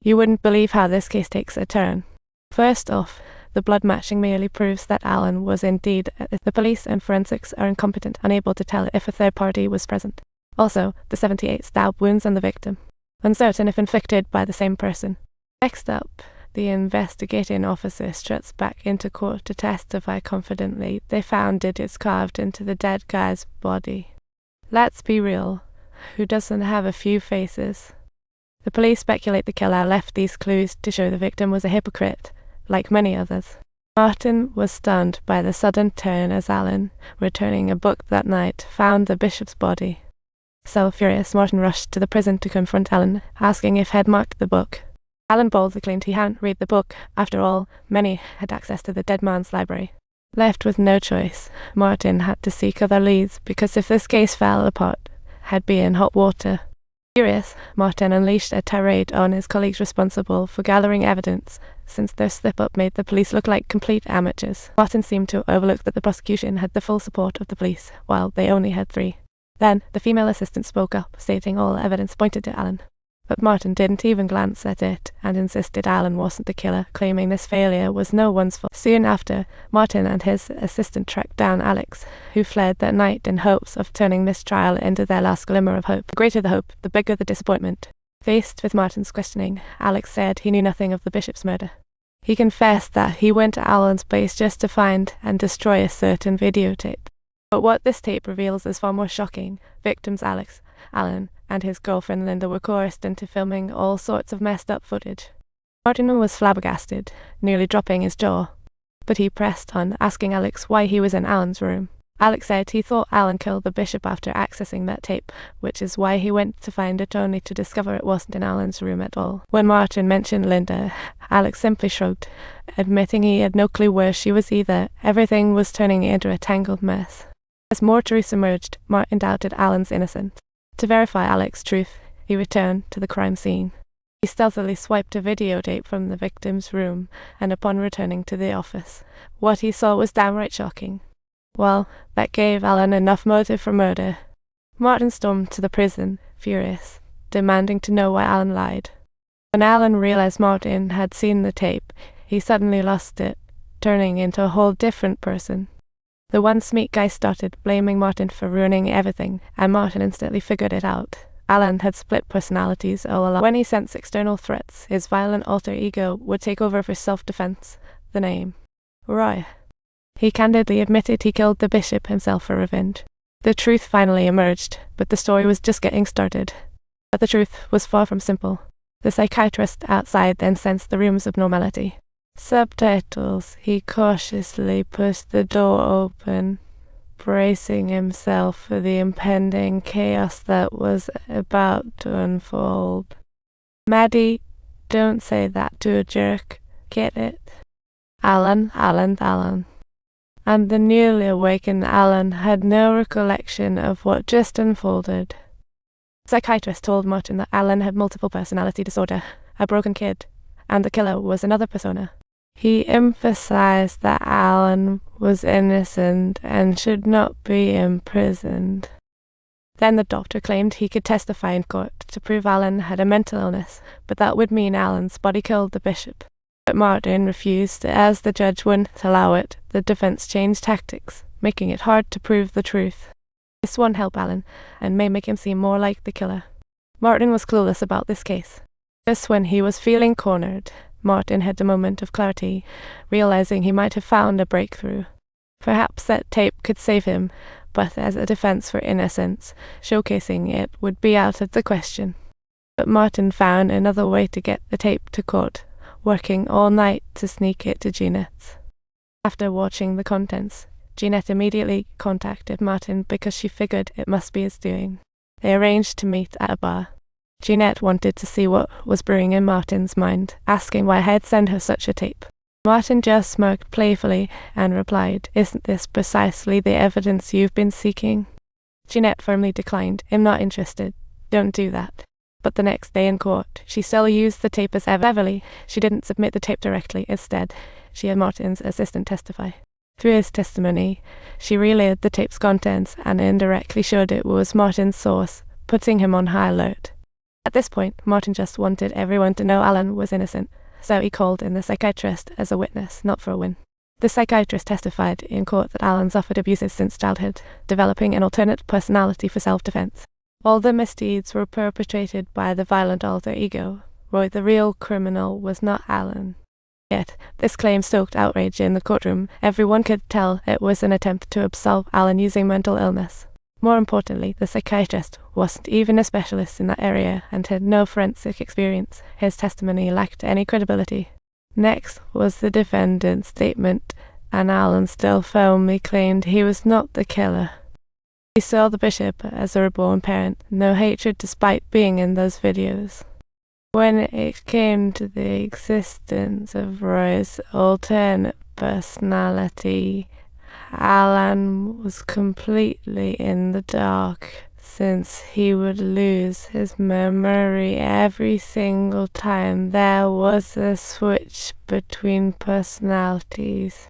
You wouldn't believe how this case takes a turn. First off, the blood matching merely proves that Alan was indeed. The police and forensics are incompetent, unable to tell if a third party was present. Also, the 78 stab wounds on the victim, uncertain if inflicted by the same person. Next up, the investigating officer struts back into court to testify confidently. They found digits carved into the dead guy's body. Let's be real. Who doesn't have a few faces? The police speculate the killer left these clues to show the victim was a hypocrite, like many others. Martin was stunned by the sudden turn as Alan, returning a book that night, found the bishop's body. So furious, Martin rushed to the prison to confront Alan, asking if he'd marked the book. Alan boldly claimed he hadn't read the book. After all, many had access to the dead man's library. Left with no choice, Martin had to seek other leads, because if this case fell apart, he'd be in hot water. Furious, Martin unleashed a tirade on his colleagues responsible for gathering evidence, since their slip-up made the police look like complete amateurs. Martin seemed to overlook that the prosecution had the full support of the police, while they only had 3. Then, the female assistant spoke up, stating all evidence pointed to Alan. But Martin didn't even glance at it, and insisted Alan wasn't the killer, claiming this failure was no one's fault. Soon after, Martin and his assistant tracked down Alex, who fled that night in hopes of turning this trial into their last glimmer of hope. The greater the hope, the bigger the disappointment. Faced with Martin's questioning, Alex said he knew nothing of the bishop's murder. He confessed that he went to Alan's place just to find and destroy a certain videotape. But what this tape reveals is far more shocking. Victims Alan, and his girlfriend Linda were coerced into filming all sorts of messed up footage. Martin was flabbergasted, nearly dropping his jaw. But he pressed on, asking Alex why he was in Alan's room. Alex said he thought Alan killed the bishop after accessing that tape, which is why he went to find it, only to discover it wasn't in Alan's room at all. When Martin mentioned Linda, Alex simply shrugged, admitting he had no clue where she was either. Everything was turning into a tangled mess. As more truths emerged, Martin doubted Alan's innocence. To verify Alex's truth, he returned to the crime scene. He stealthily swiped a videotape from the victim's room, and upon returning to the office, what he saw was downright shocking. Well, that gave Alan enough motive for murder. Martin stormed to the prison, furious, demanding to know why Alan lied. When Alan realized Martin had seen the tape, he suddenly lost it, turning into a whole different person. The once meek guy started blaming Martin for ruining everything, and Martin instantly figured it out. Alan had split personalities all along. When he sensed external threats, his violent alter ego would take over for self-defense. The name: Roy. He candidly admitted he killed the bishop himself for revenge. The truth finally emerged, but the story was just getting started. But the truth was far from simple. The psychiatrist outside then sensed the room's abnormality. Subtitles. He cautiously pushed the door open, bracing himself for the impending chaos that was about to unfold. Maddie, don't say that to a jerk. Get it? Alan. And the newly awakened Alan had no recollection of what just unfolded. The psychiatrist told Martin that Alan had multiple personality disorder, a broken kid, and the killer was another persona. He emphasized that Alan was innocent and should not be imprisoned. Then the doctor claimed he could testify in court to prove Alan had a mental illness, but that would mean Alan's body killed the bishop. But Martin refused. As the judge wouldn't allow it, the defense changed tactics, making it hard to prove the truth. This won't help Alan, and may make him seem more like the killer. Martin was clueless about this case. Just when he was feeling cornered, Martin had a moment of clarity, realizing he might have found a breakthrough. Perhaps that tape could save him, but as a defense for innocence, showcasing it would be out of the question. But Martin found another way to get the tape to court, working all night to sneak it to Jeanette's. After watching the contents, Jeanette immediately contacted Martin because she figured it must be his doing. They arranged to meet at a bar. Jeanette wanted to see what was brewing in Martin's mind, asking why I'd send her such a tape. Martin just smirked playfully and replied, "Isn't this precisely the evidence you've been seeking?" Jeanette firmly declined. "I'm not interested. Don't do that." But the next day in court, she still used the tape as ever. She didn't submit the tape directly. Instead, she had Martin's assistant testify. Through his testimony, she relayed the tape's contents and indirectly showed it was Martin's source, putting him on high alert. At this point, Martin just wanted everyone to know Alan was innocent, so he called in the psychiatrist as a witness, not for a win. The psychiatrist testified in court that Alan suffered abuses since childhood, developing an alternate personality for self-defense. All the misdeeds were perpetrated by the violent alter ego. Roy, the real criminal, was not Alan. Yet, this claim stoked outrage in the courtroom. Everyone could tell it was an attempt to absolve Alan using mental illness. More importantly, the psychiatrist wasn't even a specialist in that area and had no forensic experience. His testimony lacked any credibility. Next was the defendant's statement, and Alan still firmly claimed he was not the killer. He saw the bishop as a reborn parent, no hatred despite being in those videos. When it came to the existence of Roy's alternate personality, Alan was completely in the dark, since he would lose his memory every single time there was a switch between personalities.